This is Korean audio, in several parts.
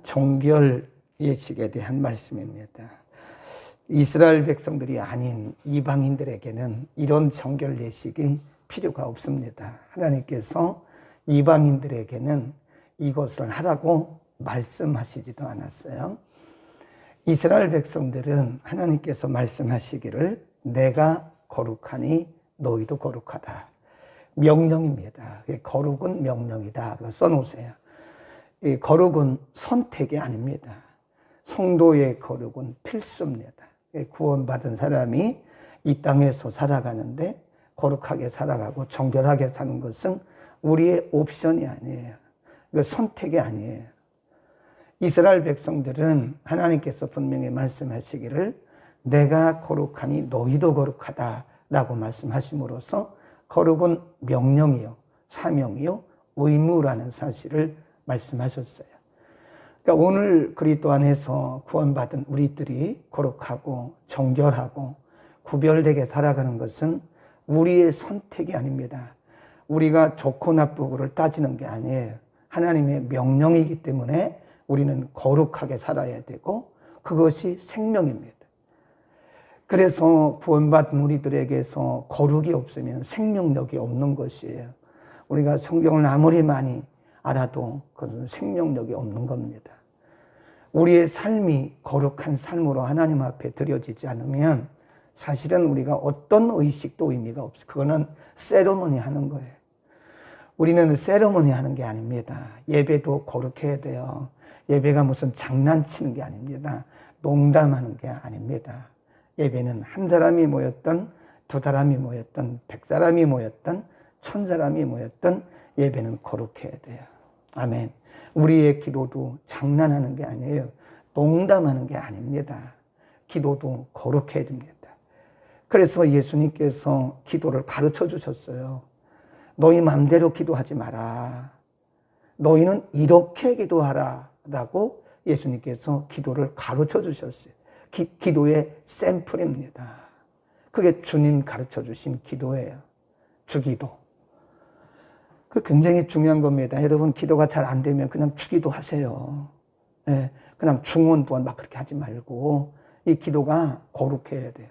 종결 예식에 대한 말씀입니다. 이스라엘 백성들이 아닌 이방인들에게는 이런 종결 예식이 필요가 없습니다. 하나님께서 이방인들에게는 이것을 하라고 말씀하시지도 않았어요. 이스라엘 백성들은 하나님께서 말씀하시기를 내가 거룩하니 너희도 거룩하다. 명령입니다. 거룩은 명령이다. 써놓으세요. 거룩은 선택이 아닙니다. 성도의 거룩은 필수입니다. 구원받은 사람이 이 땅에서 살아가는데 거룩하게 살아가고 정결하게 사는 것은 우리의 옵션이 아니에요. 선택이 아니에요. 이스라엘 백성들은 하나님께서 분명히 말씀하시기를 내가 거룩하니 너희도 거룩하다 라고 말씀하심으로써 거룩은 명령이요, 사명이요, 의무라는 사실을 말씀하셨어요. 그러니까 오늘 그리스도 안에서 구원받은 우리들이 거룩하고 정결하고 구별되게 살아가는 것은 우리의 선택이 아닙니다. 우리가 좋고 나쁘고를 따지는 게 아니에요. 하나님의 명령이기 때문에 우리는 거룩하게 살아야 되고 그것이 생명입니다. 그래서 구원받은 우리들에게서 거룩이 없으면 생명력이 없는 것이에요. 우리가 성경을 아무리 많이 알아도 그것은 생명력이 없는 겁니다. 우리의 삶이 거룩한 삶으로 하나님 앞에 드려지지 않으면 사실은 우리가 어떤 의식도 의미가 없어요. 그거는 세리머니 하는 거예요. 우리는 세리머니 하는 게 아닙니다. 예배도 거룩해야 돼요. 예배가 무슨 장난치는 게 아닙니다. 농담하는 게 아닙니다. 예배는 한 사람이 모였던, 두 사람이 모였던, 100사람이 모였던, 1000사람이 모였던 예배는 거룩해야 돼요. 아멘. 우리의 기도도 장난하는 게 아니에요. 농담하는 게 아닙니다. 기도도 거룩해야 됩니다. 그래서 예수님께서 기도를 가르쳐 주셨어요. 너희 마음대로 기도하지 마라. 너희는 이렇게 기도하라 라고 예수님께서 기도를 가르쳐 주셨어요. 기도의 샘플입니다. 그게 주님 가르쳐 주신 기도예요. 주기도. 그 굉장히 중요한 겁니다. 여러분 기도가 잘 안 되면 그냥 주기도 하세요. 네, 그냥 중언부언 막 그렇게 하지 말고 이 기도가 거룩해야 돼요.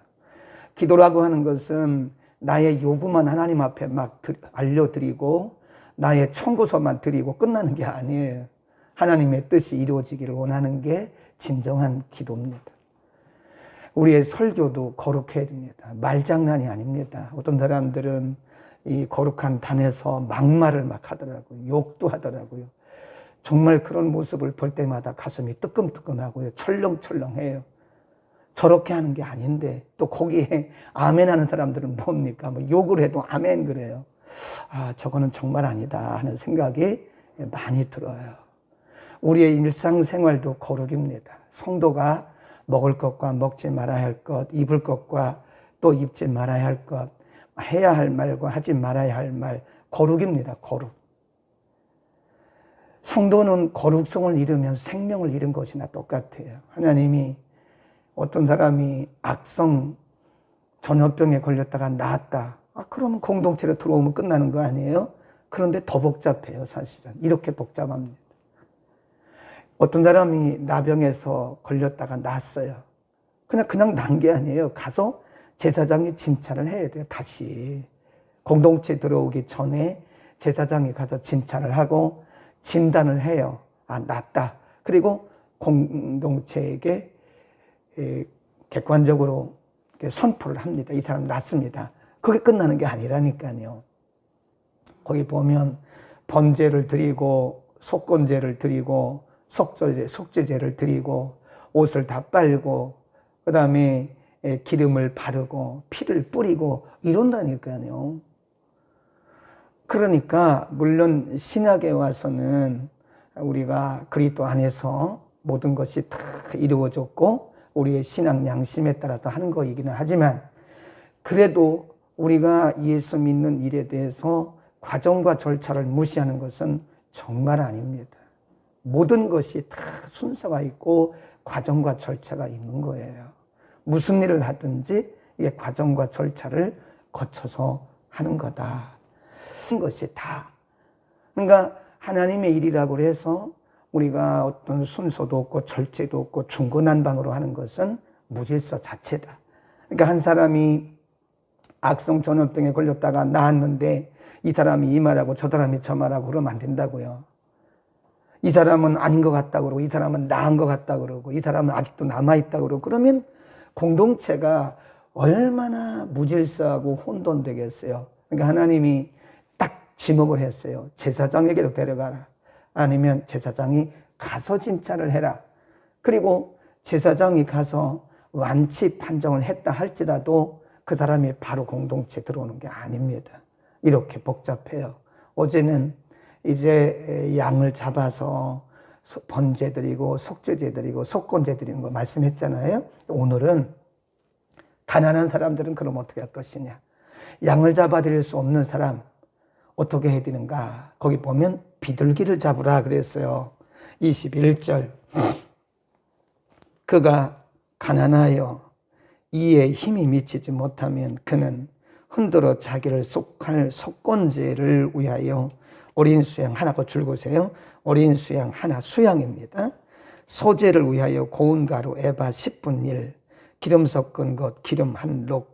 기도라고 하는 것은 나의 요구만 하나님 앞에 막 알려드리고 나의 청구서만 드리고 끝나는 게 아니에요. 하나님의 뜻이 이루어지기를 원하는 게 진정한 기도입니다. 우리의 설교도 거룩해야 됩니다. 말장난이 아닙니다. 어떤 사람들은 이 거룩한 단에서 막말을 막 하더라고요. 욕도 하더라고요. 정말 그런 모습을 볼 때마다 가슴이 뜨끔뜨끔하고요. 철렁철렁해요. 저렇게 하는 게 아닌데 또 거기에 아멘 하는 사람들은 뭡니까? 뭐 욕을 해도 아멘 그래요. 아, 저거는 정말 아니다 하는 생각이 많이 들어요. 우리의 일상생활도 거룩입니다. 성도가 먹을 것과 먹지 말아야 할 것, 입을 것과 또 입지 말아야 할 것, 해야 할 말과 하지 말아야 할 말, 거룩입니다. 거룩. 성도는 거룩성을 잃으면 생명을 잃은 것이나 똑같아요. 하나님이 어떤 사람이 악성 전염병에 걸렸다가 나았다. 그러면 공동체로 들어오면 끝나는 거 아니에요? 그런데 더 복잡해요, 사실은. 이렇게 복잡합니다. 어떤 사람이 나병에서 걸렸다가 났어요. 그냥 난 게 아니에요. 가서 제사장이 진찰을 해야 돼요. 다시 공동체 들어오기 전에 제사장이 가서 진찰을 하고 진단을 해요. 아, 낫다. 그리고 공동체에게 객관적으로 선포를 합니다. 이 사람 낫습니다. 그게 끝나는 게 아니라니까요. 거기 보면 번제를 드리고 속건제를 드리고 속죄제를 드리고 옷을 다 빨고 그 다음에 기름을 바르고 피를 뿌리고 이런다니까요. 그러니까 물론 신약에 와서는 우리가 그리스도 안에서 모든 것이 다 이루어졌고 우리의 신앙 양심에 따라서 하는 거이기는 하지만 그래도 우리가 예수 믿는 일에 대해서 과정과 절차를 무시하는 것은 정말 아닙니다. 모든 것이 다 순서가 있고 과정과 절차가 있는 거예요. 무슨 일을 하든지 이게 과정과 절차를 거쳐서 하는 거다. 하는 것이 다. 그러니까 하나님의 일이라고 해서 우리가 어떤 순서도 없고 절제도 없고 중구난방으로 하는 것은 무질서 자체다. 그러니까 한 사람이 악성 전염병에 걸렸다가 나았는데 이 사람이 이 말하고 저 사람이 저 말하고 그러면 안 된다고요. 이 사람은 아닌 것 같다고 그러고 이 사람은 나은 것 같다고 그러고 이 사람은 아직도 남아있다고 그러고 그러면 공동체가 얼마나 무질서하고 혼돈되겠어요. 그러니까 하나님이 딱 지목을 했어요. 제사장에게로 데려가라. 아니면 제사장이 가서 진찰을 해라. 그리고 제사장이 가서 완치 판정을 했다 할지라도 그 사람이 바로 공동체에 들어오는 게 아닙니다. 이렇게 복잡해요. 어제는 이제 양을 잡아서 번제 드리고 속죄제 드리고 속건제 드리는 거 말씀했잖아요. 오늘은 가난한 사람들은 그럼 어떻게 할 것이냐. 양을 잡아 드릴 수 없는 사람 어떻게 해야 되는가. 거기 보면 비둘기를 잡으라 그랬어요. 21절 그가 가난하여 이에 힘이 미치지 못하면 그는 흔들어 자기를 속할 속건제를 위하여 어린 수양 하나고 줄거세요. 어린 수양 하나 수양입니다. 소제를 위하여 고운 가루 에바 10분 1 기름 섞은 것 기름 한 록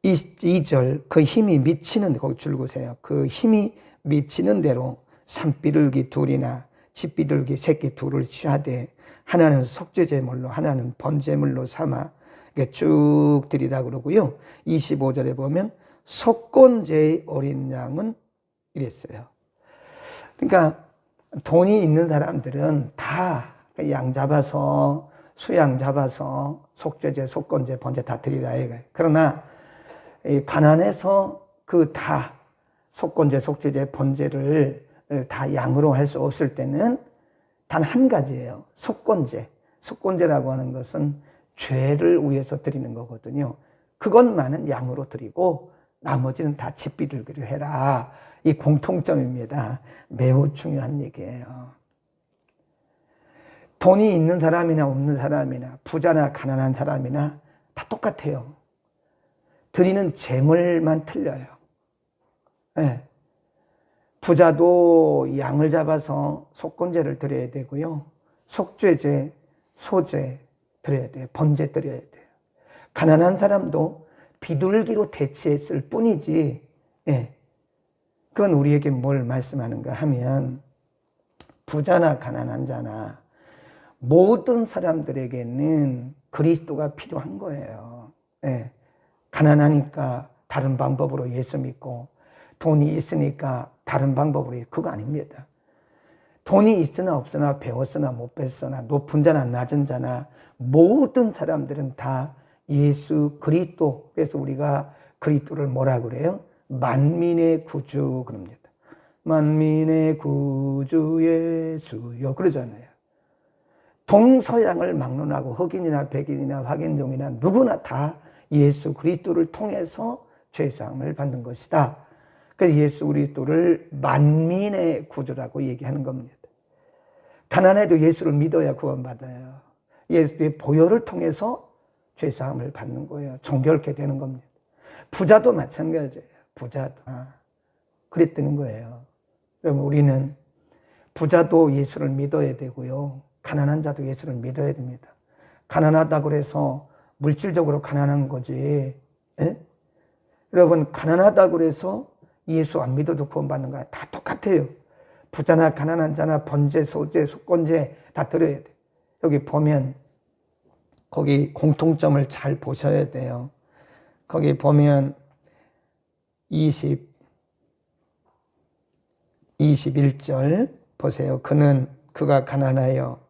22절 그 힘이 미치는 거기 줄거세요. 그 힘이 미치는 대로 산비둘기 둘이나 집비둘기 새끼 둘을 취하되 하나는 속죄제물로 하나는 번제물로 삼아 쭉 드리라 그러고요. 25절에 보면 속건제의 어린 양은 이랬어요. 그러니까 돈이 있는 사람들은 다 양 잡아서 수양 잡아서 속죄제, 속건제, 번제 다 드리라 이거예요. 그러나 가난해서 그 다 속건제, 속죄제, 번제를 다 양으로 할 수 없을 때는 단 한 가지예요. 속건제. 속건제라고 하는 것은 죄를 위해서 드리는 거거든요. 그것만은 양으로 드리고 나머지는 다 집비둘기로 해라. 이 공통점입니다. 매우 중요한 얘기예요. 돈이 있는 사람이나 없는 사람이나 부자나 가난한 사람이나 다 똑같아요. 드리는 재물만 틀려요. 네. 부자도 양을 잡아서 속건제를 드려야 되고요. 속죄제, 소제 드려야 돼요. 번제 드려야 돼요. 가난한 사람도 비둘기로 대체했을 뿐이지, 예. 그건 우리에게 뭘 말씀하는가 하면, 부자나 가난한 자나 모든 사람들에게는 그리스도가 필요한 거예요. 예. 가난하니까 다른 방법으로 예수 믿고, 돈이 있으니까 다른 방법으로, 그거 아닙니다. 돈이 있으나 없으나 배웠으나 못 배웠으나 높은 자나 낮은 자나 모든 사람들은 다 예수 그리스도. 그래서 우리가 그리스도를 뭐라 그래요? 만민의 구주 그럽니다. 만민의 구주 예수여 그러잖아요. 동서양을 막론하고 흑인이나 백인이나 화견종이나 누구나 다 예수 그리스도를 통해서 죄사함을 받는 것이다. 그래서 예수 그리스도를 만민의 구주라고 얘기하는 겁니다. 가난해도 예수를 믿어야 구원받아요. 예수의 보혈을 통해서 죄사함을 받는 거예요. 정결케 되는 겁니다. 부자도 마찬가지예요. 부자도 그랬다는 거예요. 그럼 우리는 부자도 예수를 믿어야 되고요. 가난한 자도 예수를 믿어야 됩니다. 가난하다고 해서 물질적으로 가난한 거지. 에? 여러분 가난하다고 해서 예수 안 믿어도 구원받는 거야. 다 똑같아요. 부자나 가난한 자나 번제, 소제, 속건제 다 드려야 돼. 여기 보면 거기 공통점을 잘 보셔야 돼요. 거기 보면 21절 보세요. 그가 가난하여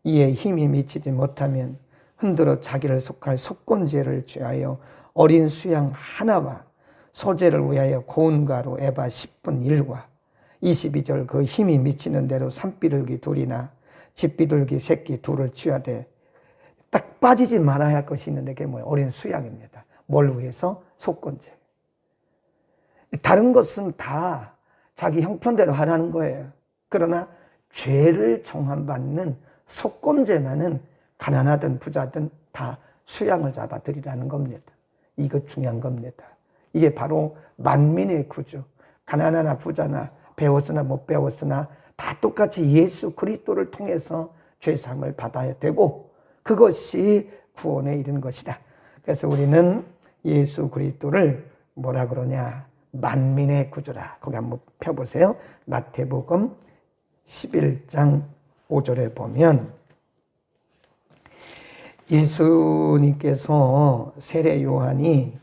이에 힘이 미치지 못하면 흔들어 자기를 속할 속건제를 취하여 어린 수양 하나와 소제를 위하여 고운 가루 에바 10분 1과 22절 그 힘이 미치는 대로 산비둘기 둘이나 집비둘기 새끼 둘을 취하되 딱 빠지지 말아야 할 것이 있는데 그게 뭐예요? 어린 수양입니다. 뭘 위해서? 속건제. 다른 것은 다 자기 형편대로 하라는 거예요. 그러나 죄를 정함받는 속건제만은 가난하든 부자든 다 수양을 잡아드리라는 겁니다. 이거 중요한 겁니다. 이게 바로 만민의 구주. 가난하나 부자나 배웠으나 못 배웠으나 다 똑같이 예수 그리스도를 통해서 죄사함을 받아야 되고 그것이 구원에 이르는 것이다. 그래서 우리는 예수 그리스도를 뭐라 그러냐? 만민의 구주라. 거기 한번 펴보세요. 마태복음 11장 5절에 보면 예수님께서 세례 요한이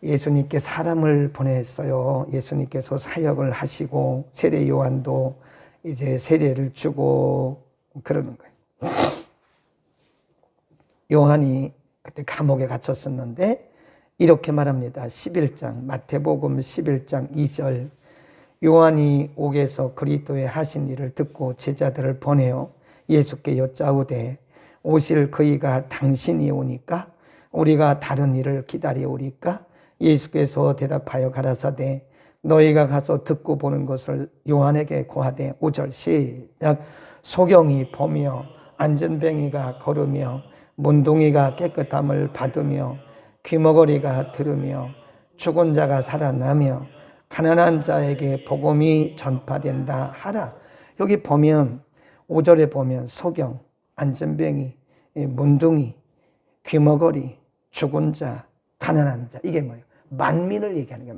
예수님께 사람을 보냈어요. 예수님께서 사역을 하시고 세례 요한도 이제 세례를 주고 그러는 거예요. 요한이 그때 감옥에 갇혔었는데 이렇게 말합니다. 11장 마태복음 11장 2절 요한이 옥에서 그리스도의 하신 일을 듣고 제자들을 보내어 예수께 여짜오되 오실 그이가 당신이 오니까 우리가 다른 일을 기다려오리까? 예수께서 대답하여 가라사대 너희가 가서 듣고 보는 것을 요한에게 고하되 5절 시작 소경이 보며 안전뱅이가 걸으며 문둥이가 깨끗함을 받으며 귀머거리가 들으며 죽은 자가 살아나며 가난한 자에게 복음이 전파된다 하라. 여기 보면 5절에 보면 소경, 안전뱅이, 문둥이, 귀머거리, 죽은 자, 가난한 자 이게 뭐예요? 만민을 얘기하는 게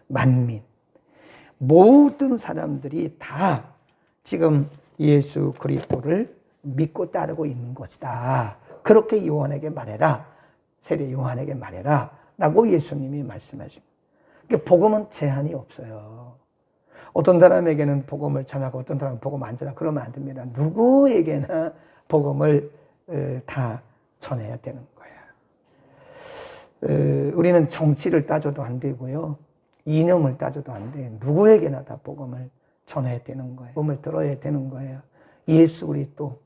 만민. 모든 사람들이 다 지금 예수 그리스도를 믿고 따르고 있는 것이다. 그렇게 요한에게 말해라. 세례 요한에게 말해라. 라고 예수님이 말씀하십니다. 그러니까 복음은 제한이 없어요. 어떤 사람에게는 복음을 전하고 어떤 사람은 복음 안 전하고 그러면 안 됩니다. 누구에게나 복음을 다 전해야 되는 거예요. 우리는 정치를 따져도 안 되고요. 이념을 따져도 안 돼요. 누구에게나 다 복음을 전해야 되는 거예요. 복음을 들어야 되는 거예요. 예수 그리스도.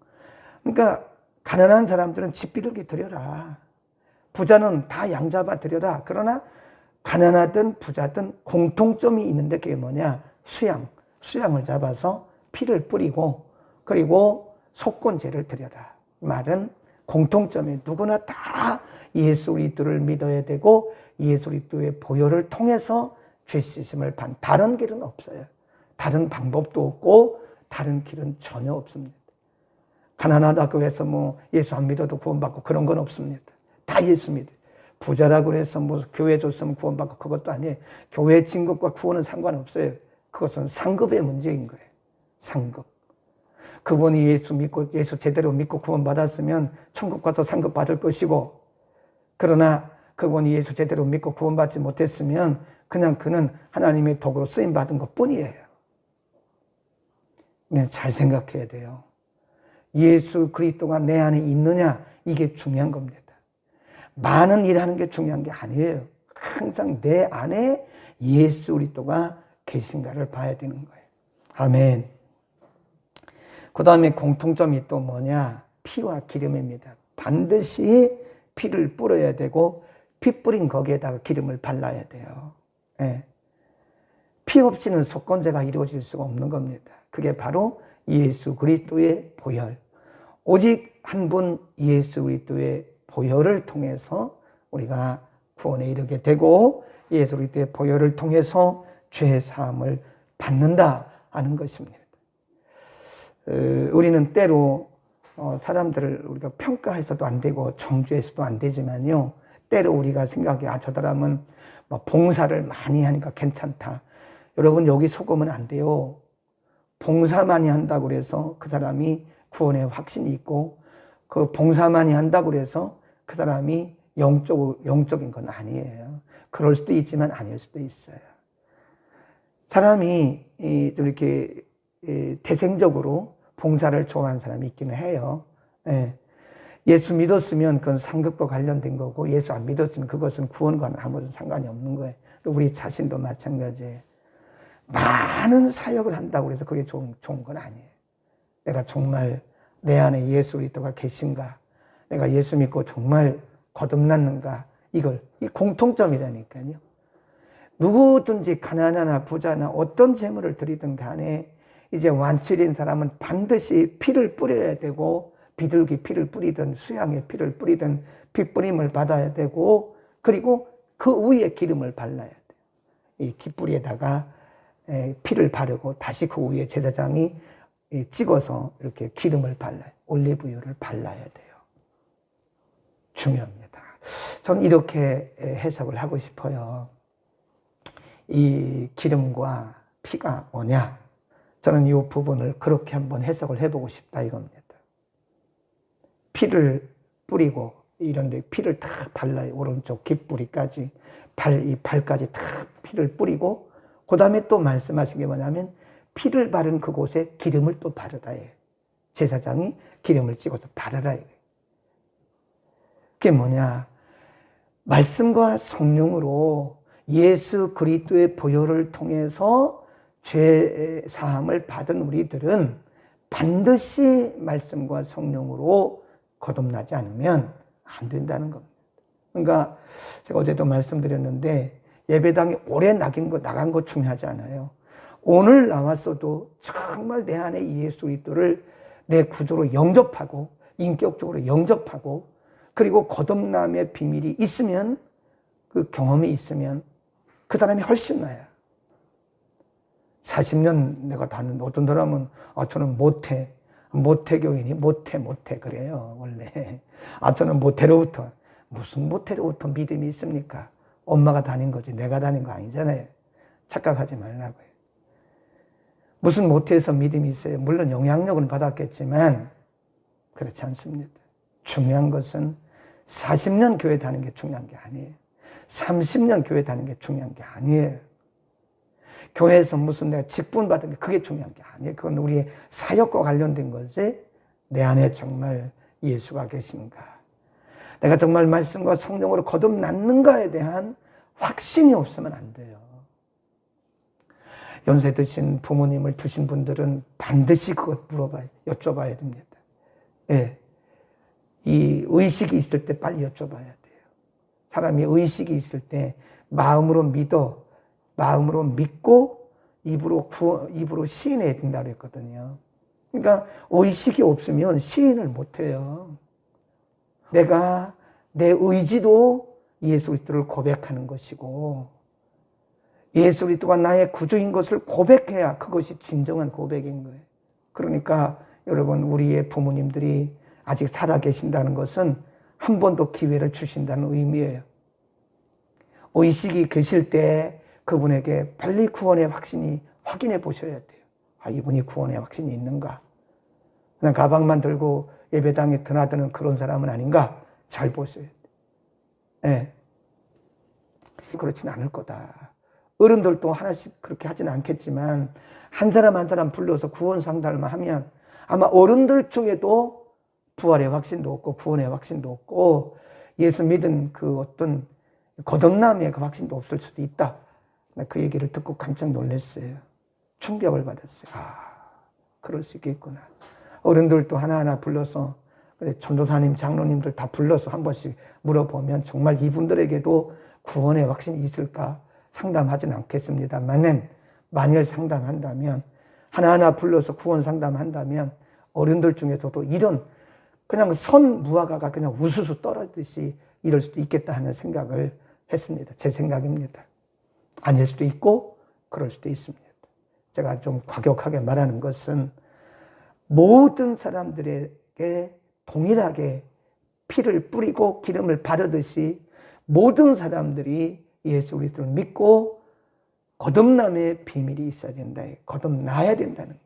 그러니까 가난한 사람들은 집 비둘기 드려라. 부자는 다 양 잡아 드려라. 그러나 가난하든 부자든 공통점이 있는데 그게 뭐냐? 수양을 잡아서 피를 뿌리고 그리고 속건제를 드려라. 말은 공통점이 누구나 다 예수 그리스도를 믿어야 되고 예수 그리스도의 보혈을 통해서 죄 씻음을 받는 다른 길은 없어요. 다른 방법도 없고 다른 길은 전혀 없습니다. 가난하다고 해서 뭐 예수 안 믿어도 구원받고 그런 건 없습니다. 다 예수 믿어요. 부자라고 해서 뭐 교회 줬으면 구원받고 그것도 아니에요. 교회 진 것과 구원은 상관없어요. 그것은 상급의 문제인 거예요. 상급. 그분이 예수 믿고 예수 제대로 믿고 구원받았으면 천국 가서 상급 받을 것이고 그러나 그분이 예수 제대로 믿고 구원받지 못했으면 그냥 그는 하나님의 도구로 쓰임받은 것뿐이에요. 잘 생각해야 돼요. 예수 그리스도가 내 안에 있느냐 이게 중요한 겁니다. 많은 일하는 게 중요한 게 아니에요. 항상 내 안에 예수 그리스도가 계신가를 봐야 되는 거예요. 아멘. 그 다음에 공통점이 또 뭐냐? 피와 기름입니다. 반드시 피를 뿌려야 되고 피 뿌린 거기에다가 기름을 발라야 돼요. 네. 피 없이는 속건제가 이루어질 수가 없는 겁니다. 그게 바로 예수 그리스도의 보혈. 오직 한 분 예수 그리스도의 보혈을 통해서 우리가 구원에 이르게 되고 예수 그리스도의 보혈을 통해서 죄 사함을 받는다 하는 것입니다. 우리는 때로 사람들을 우리가 평가해서도 안 되고 정죄해서도 안 되지만요. 때로 우리가 생각해 저 사람은 뭐 봉사를 많이 하니까 괜찮다. 여러분 여기 속으면 안 돼요. 봉사 많이 한다고 그래서 그 사람이 구원에 확신이 있고 그 봉사 많이 한다고 해서 그 사람이 영적인 건 아니에요. 그럴 수도 있지만 아닐 수도 있어요. 사람이 좀 이렇게 태생적으로 봉사를 좋아하는 사람이 있기는 해요. 예수 믿었으면 그건 상급과 관련된 거고 예수 안 믿었으면 그것은 구원과는 아무런 상관이 없는 거예요. 또 우리 자신도 마찬가지예요. 많은 사역을 한다고 해서 그게 좋은 건 아니에요. 내가 정말 내 안에 예수 그리스도가 계신가? 내가 예수 믿고 정말 거듭났는가? 이 공통점이라니까요. 누구든지 가난하나 부자나 어떤 재물을 드리든 간에 이제 완치된 사람은 반드시 피를 뿌려야 되고 비둘기 피를 뿌리든 수양의 피를 뿌리든 피 뿌림을 받아야 되고 그리고 그 위에 기름을 발라야 돼요. 이 깃뿌리에다가 피를 바르고 다시 그 위에 제사장이 찍어서 이렇게 기름을 발라요. 올리브유를 발라야 돼요. 중요합니다. 저는 이렇게 해석을 하고 싶어요. 이 기름과 피가 뭐냐? 저는 이 부분을 그렇게 한번 해석을 해보고 싶다 이겁니다. 피를 뿌리고 이런데 피를 탁 발라요. 오른쪽 귓뿌리까지 이 발까지 탁 피를 뿌리고 그 다음에 또 말씀하신 게 뭐냐면 피를 바른 그곳에 기름을 또 바르라 해요. 제사장이 기름을 찍어서 바르라 해요. 그게 뭐냐? 말씀과 성령으로 예수 그리스도의 보혈을 통해서 죄 사함을 받은 우리들은 반드시 말씀과 성령으로 거듭나지 않으면 안 된다는 겁니다. 그러니까 제가 어제도 말씀드렸는데 예배당에 오래 나간 거 중요하지 않아요. 오늘 나왔어도 정말 내 안에 예수 그리스도를 내 구조로 영접하고 인격적으로 영접하고 그리고 거듭남의 비밀이 있으면 그 경험이 있으면 그 사람이 훨씬 나아요. 40년 내가 다는 어떤 사람은 저는 모태교인이 모태 그래요 원래. 저는 모태로부터 무슨 모태로부터 믿음이 있습니까? 엄마가 다닌 거지 내가 다닌 거 아니잖아요. 착각하지 말라고요. 무슨 모태에서 믿음이 있어요? 물론 영향력은 받았겠지만 그렇지 않습니다. 중요한 것은 40년 교회 다니는 게 중요한 게 아니에요. 30년 교회 다니는 게 중요한 게 아니에요. 교회에서 무슨 내가 직분 받은 게 그게 중요한 게 아니에요. 그건 우리의 사역과 관련된 거지. 내 안에 정말 예수가 계신가? 내가 정말 말씀과 성령으로 거듭났는가에 대한 확신이 없으면 안 돼요. 연세 드신 부모님을 두신 분들은 반드시 그것 여쭤봐야 됩니다. 예. 이 의식이 있을 때 빨리 여쭤봐야 돼요. 사람이 의식이 있을 때 마음으로 믿고 입으로 시인해야 된다고 했거든요. 그러니까 의식이 없으면 시인을 못해요. 내가 내 의지도 예수 그리스도를 고백하는 것이고 예수 그리스도가 나의 구주인 것을 고백해야 그것이 진정한 고백인 거예요. 그러니까 여러분 우리의 부모님들이 아직 살아계신다는 것은 한 번 더 기회를 주신다는 의미예요. 의식이 계실 때 그분에게 빨리 구원의 확인해 보셔야 돼요. 이분이 구원의 확신이 있는가? 그냥 가방만 들고 예배당에 드나드는 그런 사람은 아닌가? 잘 보셔야 돼요. 네. 그렇지는 않을 거다. 어른들도 하나씩 그렇게 하지는 않겠지만 한 사람 한 사람 불러서 구원 상담을 하면 아마 어른들 중에도 부활의 확신도 없고 구원의 확신도 없고 예수 믿은 그 어떤 거듭남의 그 확신도 없을 수도 있다. 그 얘기를 듣고 깜짝 놀랐어요. 충격을 받았어요. 그럴 수 있겠구나. 어른들도 하나하나 불러서 전도사님, 장로님들 다 불러서 한 번씩 물어보면 정말 이분들에게도 구원의 확신이 있을까 상담하지는 않겠습니다만은 만일 상담한다면 하나하나 불러서 구원 상담한다면 어른들 중에서도 이런 그냥 선무화과가 그냥 우수수 떨어지듯이 이럴 수도 있겠다 하는 생각을 했습니다. 제 생각입니다. 아닐 수도 있고 그럴 수도 있습니다. 제가 좀 과격하게 말하는 것은 모든 사람들에게 동일하게 피를 뿌리고 기름을 바르듯이 모든 사람들이 예수 그리스도를 믿고 거듭남의 비밀이 있어야 된다. 거듭나야 된다는 거예요.